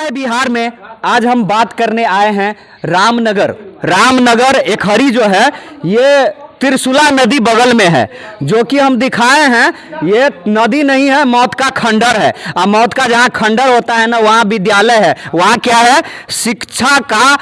है बिहार में। आज हम बात करने आए हैं रामनगर एक हरी जो है ये त्रिशूला नदी बगल में है, जो कि हम दिखाए हैं। ये नदी नहीं है, मौत का खंडर है। और मौत का जहाँ खंडर होता है ना, वहाँ विद्यालय है। वहाँ क्या है? शिक्षा का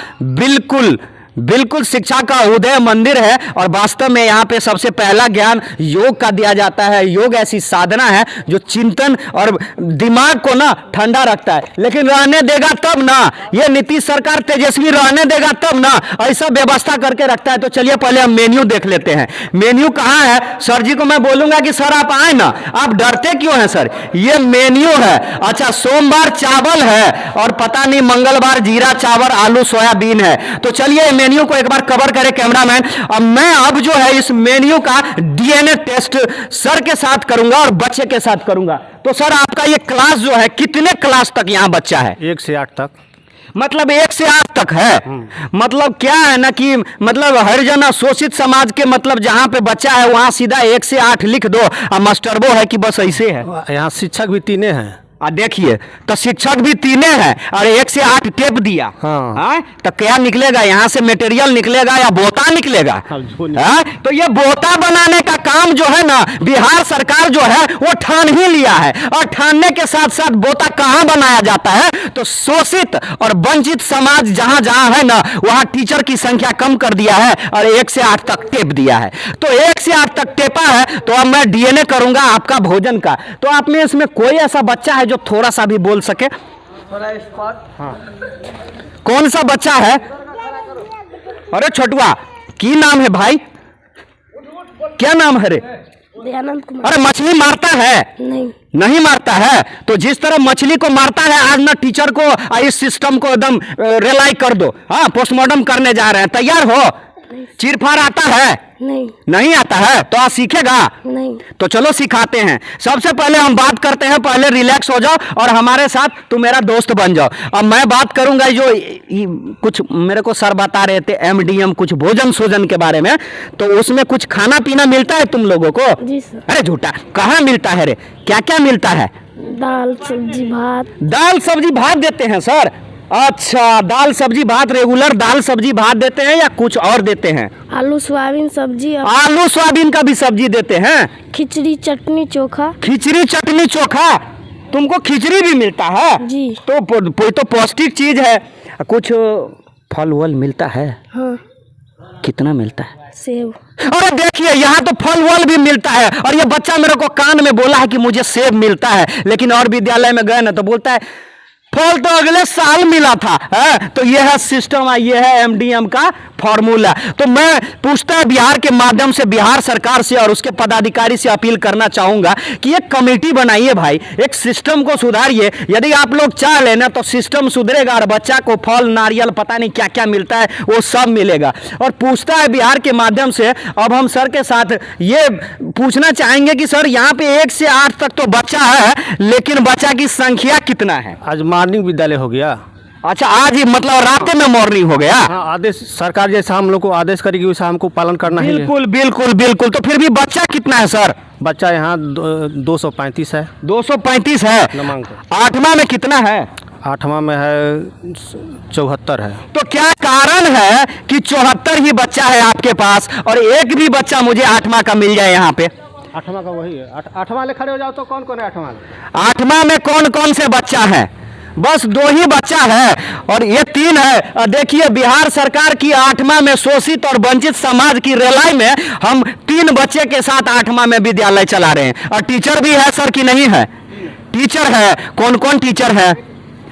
बिल्कुल शिक्षा का उदय मंदिर है। और वास्तव में यहाँ पे सबसे पहला ज्ञान योग का दिया जाता है। योग ऐसी साधना है जो चिंतन और दिमाग को ना ठंडा रखता है। लेकिन रहने देगा तब ना, ये नीतीश सरकार तेजस्वी रहने देगा तब ना, ऐसा व्यवस्था करके रखता है। तो चलिए पहले हम मेन्यू देख लेते हैं। मेन्यू कहाँ है? सर जी को मैं बोलूंगा कि सर आप आए ना। आप डरते क्यों हैं सर? ये मेन्यू है। अच्छा, सोमवार चावल है और पता नहीं मंगलवार जीरा चावल आलू सोयाबीन है। तो चलिए मेन्यू को एक बार कवर करें कैमरामैन। अब मैं अब जो है इस मेन्यू का डीएनए टेस्ट सर के साथ करूंगा और बच्चे के साथ करूंगा। तो सर आपका ये क्लास जो है, कितने क्लास तक यहाँ बच्चा है? 1 से 8 तक। मतलब 1 से 8 तक है। मतलब क्या है ना कि मतलब हरिजन शोषित समाज के मतलब जहाँ पे बच्चा है वहाँ सीधा 1 से 8 लिख दो। और मास्टर वो है कि बस ऐसे है? यहाँ शिक्षक भी 3 हैं। देखिए तो शिक्षक भी 3 हैं और 1 से 8 टेप दिया। हाँ। तो क्या निकलेगा यहाँ से? मटेरियल निकलेगा या बोता निकलेगा? तो ये बोता बनाने का काम जो है ना, बिहार सरकार जो है वो ठान ही लिया है। और ठानने के साथ साथ बोता कहाँ बनाया जाता है? तो शोषित और वंचित समाज जहाँ जहाँ है ना, वहाँ टीचर की संख्या कम कर दिया है और 1 से 8 तक टेप दिया है। तो 1 से 8 तक टेपा है। तो अब मैं डीएनए करूंगा आपका भोजन का। तो आप में इसमें कोई ऐसा बच्चा है जो थोड़ा सा भी बोल सके? हाँ। कौन सा बच्चा है? अरे छोटुआ, की नाम है भाई? क्या नाम है रे? दयानंद कुमार। अरे मछली मारता है? नहीं मारता है। तो जिस तरह मछली को मारता है, आज ना टीचर को इस सिस्टम को एकदम रिलाई कर दो। हाँ, पोस्टमार्टम करने जा रहे हैं। तैयार हो? चीरफाड़ आता है? नहीं आता है। तो आज सीखेगा? नहीं। तो चलो सिखाते हैं। सबसे पहले हम बात करते हैं, पहले रिलैक्स हो जाओ और हमारे साथ तुम मेरा दोस्त बन जाओ। अब मैं बात करूंगा जो कुछ मेरे को सर बता रहे थे एमडीएम कुछ भोजन सोजन के बारे में। तो उसमें कुछ खाना पीना मिलता है तुम लोगों को? जी सर। अरे झूठा, कहाँ मिलता है रे? क्या क्या मिलता है? दाल सब्जी भात। दाल सब्जी भात देते हैं सर? अच्छा, दाल सब्जी भात, रेगुलर दाल सब्जी भात देते हैं या कुछ और देते हैं? आलू सोयाबीन सब्जी। आलू सोयाबीन का भी सब्जी देते हैं? खिचड़ी चटनी चोखा। खिचड़ी चटनी चोखा? तुमको खिचड़ी भी मिलता है? जी। तो पौष्टिक चीज है। कुछ फल वल मिलता है? हाँ। कितना मिलता है? सेब। अरे देखिए, यहाँ तो फल वल भी मिलता है। और ये बच्चा मेरे को कान में बोला है कि मुझे सेब मिलता है। लेकिन और विद्यालय में गए ना तो बोलता है फल तो अगले साल मिला था। है? तो ये है सिस्टम, ये है एमडीएम का फॉर्मूला। तो मैं पूछता है बिहार के माध्यम से बिहार सरकार से और उसके पदाधिकारी से अपील करना चाहूंगा कि एक कमेटी बनाइए भाई, एक सिस्टम को सुधारिए। यदि आप लोग चाह लेना तो सिस्टम सुधरेगा और बच्चा को फल नारियल पता नहीं क्या क्या मिलता है वो सब मिलेगा। और पूछता है बिहार के माध्यम से, अब हम सर के साथ ये पूछना चाहेंगे कि सर यहाँ पे 1 से 8 तक तो बच्चा है, लेकिन बच्चा की संख्या कितना है? आज मॉर्निंग विद्यालय हो गया। अच्छा, आज ही मतलब रात में मॉर्निंग हो गया? हाँ, आदेश सरकार जैसा हम लोग को आदेश करेगी वैसा हमको पालन करना है। बिल्कुल। तो फिर भी बच्चा कितना है सर? बच्चा यहाँ 235 है। 235 है। नामांकन 8वां में कितना है? 8वां में है 74 है। तो क्या कारण है कि 74 ही बच्चा है आपके पास और एक भी बच्चा मुझे 8वां का मिल जाए यहाँ पे? 8वां का वही है। 8वां ले खड़े हो जाओ तो कौन कौन है 8वां? 8वां में कौन कौन से बच्चा है? बस 2 ही बच्चा है और ये 3 है। देखिए, बिहार सरकार की 8वां में शोषित और वंचित समाज की रेलाई में हम 3 बच्चे के साथ 8वां में विद्यालय चला रहे हैं। और टीचर भी है सर कि नहीं है? टीचर है। कौन कौन टीचर है?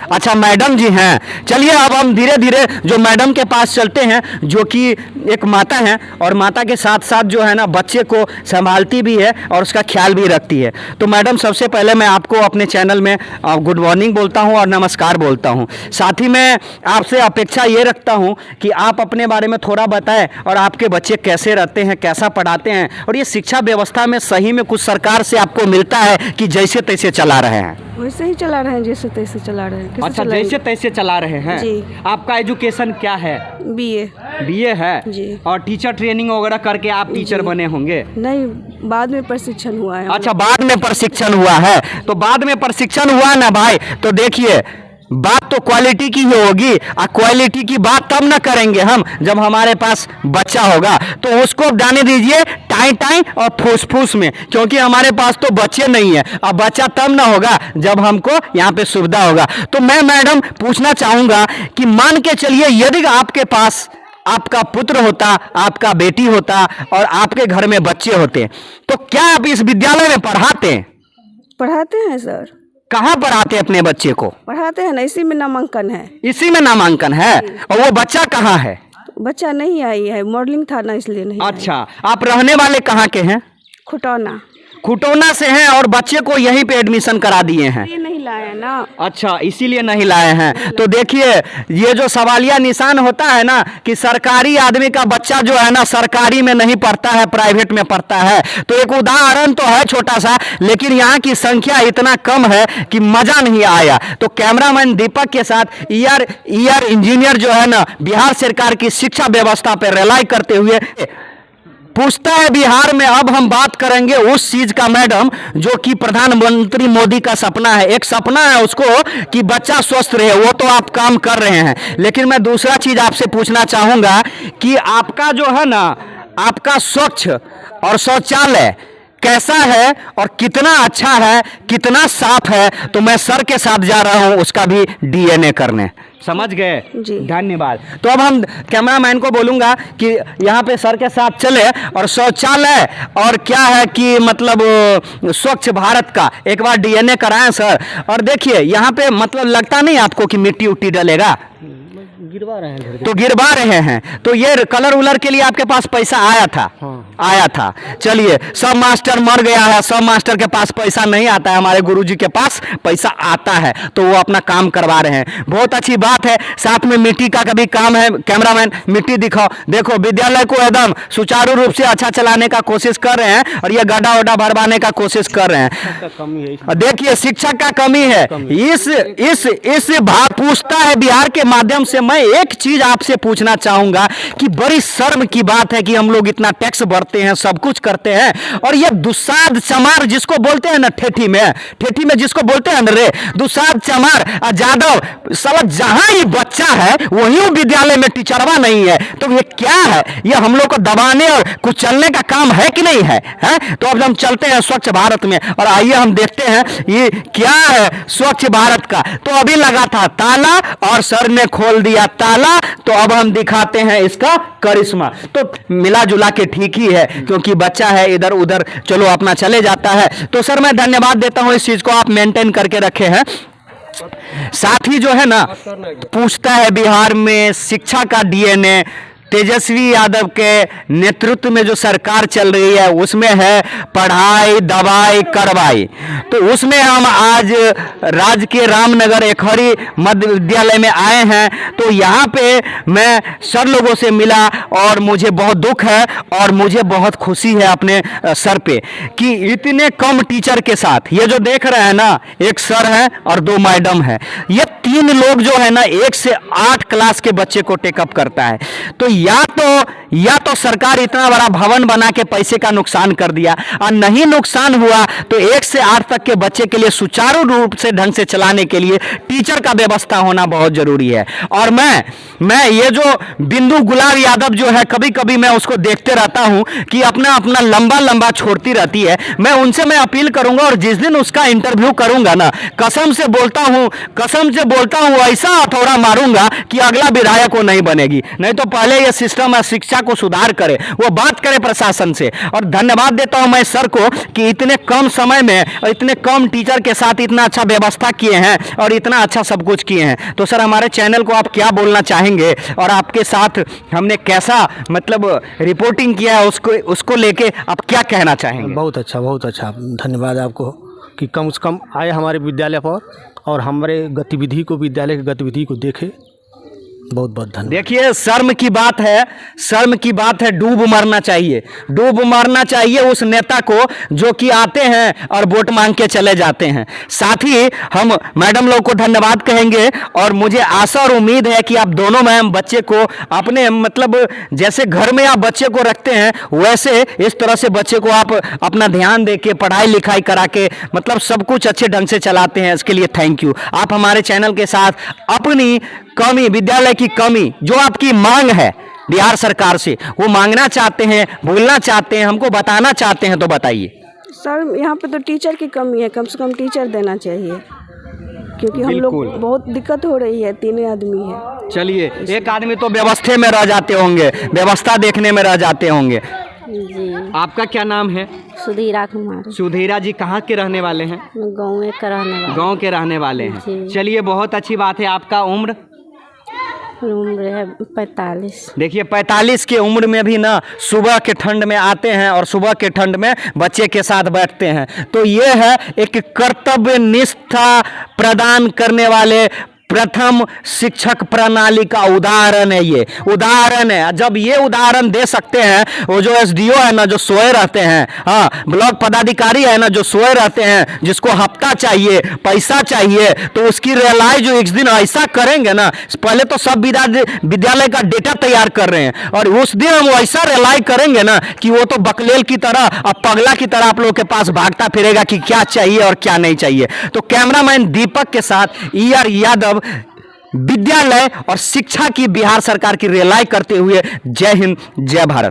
अच्छा, मैडम जी हैं। चलिए अब हम धीरे धीरे जो मैडम के पास चलते हैं, जो कि एक माता हैं और माता के साथ साथ जो है ना बच्चे को संभालती भी है और उसका ख्याल भी रखती है। तो मैडम, सबसे पहले मैं आपको अपने चैनल में गुड मॉर्निंग बोलता हूं और नमस्कार बोलता हूं। साथ ही मैं आपसे अपेक्षा ये रखता हूं कि आप अपने बारे में थोड़ा बताएं और आपके बच्चे कैसे रहते हैं, कैसा पढ़ाते हैं, और ये शिक्षा व्यवस्था में सही में कुछ सरकार से आपको मिलता है कि जैसे तैसे चला रहे हैं? वैसे ही चला रहे हैं, जैसे तैसे चला रहे हैं। अच्छा, जैसे तैसे चला रहे हैं जी। आपका एजुकेशन क्या है? बीए है जी। और टीचर ट्रेनिंग वगैरह करके आप टीचर बने होंगे? नहीं, बाद में प्रशिक्षण हुआ है। अच्छा, बाद में प्रशिक्षण हुआ है। तो बाद में प्रशिक्षण हुआ ना भाई, तो देखिए बात तो क्वालिटी की ही होगी। और क्वालिटी की बात तब ना करेंगे हम जब हमारे पास बच्चा होगा। तो उसको जाने दीजिए टाई टाई और फूस फूस में, क्योंकि हमारे पास तो बच्चे नहीं है। अब बच्चा तब ना होगा जब हमको यहाँ पे सुविधा होगा। तो मैं मैडम पूछना चाहूंगा कि मान के चलिए यदि आपके पास आपका पुत्र होता, आपका बेटी होता और आपके घर में बच्चे होते, तो क्या आप इस विद्यालय में पढ़ाते? पढ़ाते हैं सर, कहाँ पढ़ाते अपने बच्चे को? पढ़ाते हैं ना, इसी में नामांकन है। इसी में नामांकन है। और वो बच्चा कहाँ है? बच्चा नहीं आई है, मॉडलिंग था ना इसलिए नहीं आई। अच्छा, आप रहने वाले कहाँ के हैं? खुटौना। खुटौना से हैं और बच्चे को यहीं पे एडमिशन करा दिए हैं। ये नहीं लाया ना। अच्छा, इसीलिए नहीं लाए हैं। तो देखिए, ये जो सवालिया निशान होता है ना कि सरकारी आदमी का बच्चा जो है ना सरकारी में नहीं पढ़ता है, प्राइवेट में पढ़ता है। तो एक उदाहरण तो है छोटा सा, लेकिन यहाँ की संख्या इतना कम है कि मजा नहीं आया। तो कैमरामैन दीपक के साथ ईआर इंजीनियर जो है ना बिहार सरकार की शिक्षा व्यवस्था पर रिलाई करते हुए पूछता है बिहार में। अब हम बात करेंगे उस चीज का मैडम जो कि प्रधानमंत्री मोदी का सपना है। एक सपना है उसको कि बच्चा स्वस्थ रहे, वो तो आप काम कर रहे हैं। लेकिन मैं दूसरा चीज आपसे पूछना चाहूंगा कि आपका जो है ना, आपका स्वच्छ और शौचालय कैसा है और कितना अच्छा है, कितना साफ है। तो मैं सर के साथ जा रहा हूं उसका भी डीएनए करने। समझ गए जी। धन्यवाद। तो अब हम कैमरामैन को बोलूंगा कि यहाँ पे सर के साथ चले और शौचालय और क्या है कि मतलब स्वच्छ भारत का एक बार डीएनए कराएं सर। और देखिए यहाँ पे मतलब लगता नहीं आपको कि मिट्टी उट्टी डलेगा? गिरवा रहे हैं। तो गिरवा रहे हैं। तो ये कलर उलर के लिए आपके पास पैसा आया था? हाँ। आया था। चलिए, सब मास्टर मर गया है, सब मास्टर के पास पैसा नहीं आता है, हमारे गुरुजी के पास पैसा आता है, तो वो अपना काम करवा रहे हैं। बहुत अच्छी बात है। साथ में मिट्टी का कभी काम है। कैमरामैन मिट्टी दिखाओ। देखो विद्यालय को एकदम सुचारू रूप से अच्छा चलाने का कोशिश कर रहे हैं और ये गड्ढा वड्ढा भरवाने का कोशिश कर रहे हैं। कमी है। और देखिए शिक्षक का कमी है। इस भाव पूछता है बिहार के माध्यम से मैं एक चीज आपसे पूछना चाहूंगा कि बड़ी शर्म की बात है कि हम लोग इतना टैक्स भरते हैं, सब कुछ करते हैं, और ये दुसाध चमार जिसको बोलते हैं ना ठेठी में जिसको बोलते हैं ना रे दुसाध चमार जादव, साला जहां ये बच्चा है वहीं विद्यालय में टीचरवा नहीं है। तो ये क्या है? ये हम लोग को दबाने और कुचलने का काम है कि नहीं है? तो अब हम चलते हैं स्वच्छ भारत में और आइए हम देखते हैं ये क्या है स्वच्छ भारत का। तो अभी लगा था ताला और सर ने खोल दिया ताला। तो अब हम दिखाते हैं इसका करिश्मा। तो मिला जुला के ठीक ही है, क्योंकि बच्चा है इधर उधर चलो अपना चले जाता है। तो सर मैं धन्यवाद देता हूं, इस चीज को आप मेंटेन करके रखे हैं। साथ ही जो है ना पूछता है बिहार में शिक्षा का डीएनए तेजस्वी यादव के नेतृत्व में जो सरकार चल रही है उसमें है पढ़ाई दवाई करवाई। तो उसमें हम आज राज्य के रामनगर एकहरी मध्य विद्यालय में आए हैं। तो यहाँ पे मैं सर लोगों से मिला और मुझे बहुत दुख है और मुझे बहुत खुशी है अपने सर पे कि इतने कम टीचर के साथ, ये जो देख रहे हैं ना, एक सर है और 2 मैडम है, ये 3 लोग जो है ना 1 से 8 क्लास के बच्चे को टेकअप करता है। तो या तो सरकार इतना बड़ा भवन बना के पैसे का नुकसान कर दिया, और नहीं नुकसान हुआ तो 1 से 8 तक के बच्चे के लिए सुचारू रूप से ढंग से चलाने के लिए टीचर का व्यवस्था होना बहुत जरूरी है। और मैं ये जो बिंदु गुलाब यादव जो है कभी कभी मैं उसको देखते रहता हूं कि अपना लंबा छोड़ती रहती है। मैं उनसे अपील करूंगा और जिस दिन उसका इंटरव्यू करूंगा ना, कसम से बोलता हूं ऐसा हथौड़ा मारूंगा कि अगला विधायक वो नहीं बनेगी। नहीं तो पहले ये सिस्टम है शिक्षा को सुधार करे, वो बात करे प्रशासन से। और धन्यवाद देता हूं मैं सर को कि इतने कम समय में और इतने कम टीचर के साथ इतना अच्छा व्यवस्था किए हैं और इतना अच्छा सब कुछ किए हैं। तो सर हमारे चैनल को आप क्या बोलना चाहेंगे और आपके साथ हमने कैसा मतलब रिपोर्टिंग किया है उसको लेके आप क्या कहना चाहेंगे? बहुत अच्छा धन्यवाद आपको कि कम से कम आए हमारे विद्यालय पर और हमारे विद्यालय की गतिविधि को देखे। बहुत बहुत धन्यवाद। देखिए शर्म की बात है, शर्म की बात है, डूब मरना चाहिए, डूब मरना चाहिए उस नेता को जो कि आते हैं और वोट मांग के चले जाते हैं। साथ ही हम मैडम लोग को धन्यवाद कहेंगे और मुझे आशा और उम्मीद है कि आप दोनों मैम बच्चे को अपने मतलब जैसे घर में आप बच्चे को रखते हैं वैसे इस तरह से बच्चे को आप अपना ध्यान दे के पढ़ाई लिखाई करा के मतलब सब कुछ अच्छे ढंग से चलाते हैं, इसके लिए थैंक यू। आप हमारे चैनल के साथ अपनी कमी, विद्यालय की कमी जो आपकी मांग है बिहार सरकार से, वो मांगना चाहते हैं, बोलना चाहते हैं, हमको बताना चाहते हैं तो बताइए। सर यहाँ पे तो टीचर की कमी है, कम से कम टीचर देना चाहिए क्योंकि हम लोग बिल्कुल। बहुत दिक्कत हो रही है, 3 आदमी है। चलिए एक आदमी तो व्यवस्था में रह जाते होंगे, व्यवस्था देखने में रह जाते होंगे। जी, आपका क्या नाम है? सुधीरा कुमारी, सुधीरा जी कहाँ के रहने वाले हैं? गाँव में का रहने वाला। गांव के रहने वाले हैं। जी। चलिए बहुत अच्छी बात है। आपका उम्र? उम्र है 45। देखिए 45 की उम्र में भी ना सुबह के ठंड में आते हैं और सुबह के ठंड में बच्चे के साथ बैठते हैं, तो ये है एक कर्तव्य निष्ठा प्रदान करने वाले प्रथम शिक्षक प्रणाली का उदाहरण है। ये उदाहरण है, जब ये उदाहरण दे सकते हैं वो जो एसडीओ है ना जो सोए रहते हैं, हाँ ब्लॉक पदाधिकारी है ना जो सोए रहते हैं, जिसको हफ्ता चाहिए, पैसा चाहिए, तो उसकी रियलाइज जो एक दिन ऐसा करेंगे ना, पहले तो सब विद्यालय का डेटा तैयार कर रहे हैं और उस दिन हम ऐसा रियलाइज करेंगे ना कि वो तो बकलेल की तरह और पगला की तरह आप लोग के पास भागता फिरेगा कि क्या चाहिए और क्या नहीं चाहिए। तो कैमरामैन दीपक के साथ ER यादव, विद्यालय और शिक्षा की बिहार सरकार की रियलाइज करते हुए, जय हिंद जय भारत।